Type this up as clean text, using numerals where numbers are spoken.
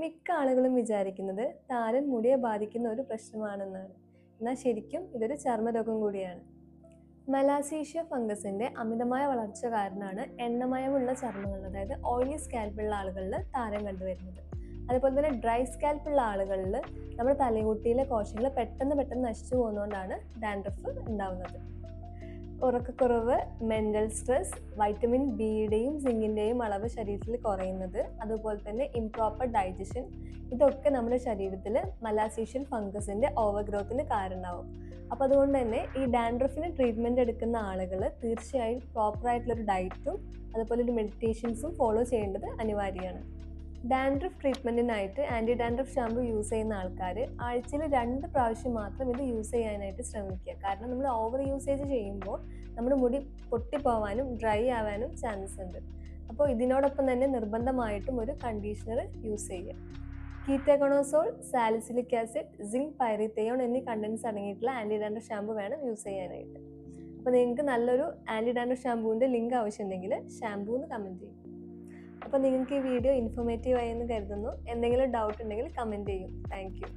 മിക്ക ആളുകളും വിചാരിക്കുന്നത് താരൻ മുടിയെ ബാധിക്കുന്ന ഒരു പ്രശ്നമാണെന്നാണ്. എന്നാൽ ശരിക്കും ഇതൊരു ചർമ്മരോഗം കൂടിയാണ്. മെലാസീഷ്യ ഫംഗസിന്റെ അമിതമായ വളർച്ച കാരണമാണ് എണ്ണമയമുള്ള ചർമ്മങ്ങൾ, അതായത് ഓയിലി സ്കാൽപ്പുള്ള ആളുകളിൽ താരൻ കണ്ടുവരുന്നത്. അതുപോലെ തന്നെ ഡ്രൈ സ്കാൽപ്പുള്ള ആളുകളിൽ നമ്മുടെ തലയോട്ടിയിലെ കോശങ്ങൾ പെട്ടെന്ന് നശിച്ചു പോകുന്നതുകൊണ്ടാണ് ഡാൻഡ്രഫ് ഉണ്ടാവുന്നത്. ഉറക്കക്കുറവ്, മെൻ്റൽ സ്ട്രെസ്, വൈറ്റമിൻ ബിയുടെയും സിങ്കിൻ്റെയും അളവ് ശരീരത്തിൽ കുറയുന്നത്, അതുപോലെ തന്നെ ഇംപ്രോപ്പർ ഡൈജഷൻ, ഇതൊക്കെ നമ്മുടെ ശരീരത്തിൽ മെലാസീഷ്യൻ ഫംഗസിൻ്റെ ഓവർ ഗ്രോത്തിന് കാരണമാവും. അപ്പോൾ അതുകൊണ്ട് തന്നെ ഈ ഡാൻഡ്രഫിന് ട്രീറ്റ്മെൻറ്റ് എടുക്കുന്ന ആളുകൾ തീർച്ചയായും പ്രോപ്പറായിട്ടുള്ളൊരു ഡയറ്റും അതുപോലെ ഒരു മെഡിറ്റേഷൻസും ഫോളോ ചെയ്യേണ്ടത് അനിവാര്യമാണ്. ഡാൻഡ്രഫ് ട്രീറ്റ്മെൻറ്റിനായിട്ട് ആൻറ്റി ഡാൻഡ്രഫ് ഷാമ്പു യൂസ് ചെയ്യുന്ന ആൾക്കാർ ആഴ്ചയിൽ 2 പ്രാവശ്യം മാത്രം ഇത് യൂസ് ചെയ്യാനായിട്ട് ശ്രമിക്കുക. കാരണം നമ്മൾ ഓവർ യൂസേജ് ചെയ്യുമ്പോൾ നമ്മുടെ മുടി പൊട്ടിപ്പോവാനും ഡ്രൈ ആവാനും ചാൻസ് ഉണ്ട്. അപ്പോൾ ഇതിനോടൊപ്പം തന്നെ നിർബന്ധമായിട്ടും ഒരു കണ്ടീഷണർ യൂസ് ചെയ്യുക. കീറ്റോകോണസോൾ, സാലിസിലിക് ആസിഡ്, സിങ്ക്, പൈറിത്തയോൺ എന്നീ കണ്ടൻസ് അടങ്ങിയിട്ടുള്ള ആൻറ്റി ഡാൻഡ്രഫ് ഷാമ്പു വേണം യൂസ് ചെയ്യാനായിട്ട്. അപ്പോൾ നിങ്ങൾക്ക് നല്ലൊരു ആൻറ്റി ഡാൻഡ്രഫ് ഷാമ്പൂവിൻ്റെ ലിങ്ക് ആവശ്യമുണ്ടെങ്കിൽ ഷാമ്പൂ എന്ന് കമൻറ്റ് ചെയ്യും. അപ്പോൾ നിങ്ങൾക്ക് ഈ വീഡിയോ ഇൻഫോർമേറ്റീവ് ആയി എന്ന് കരുതുന്നു. എന്തെങ്കിലും ഡൗട്ട് ഉണ്ടെങ്കിൽ കമൻറ്റ് ചെയ്യും. Thank you.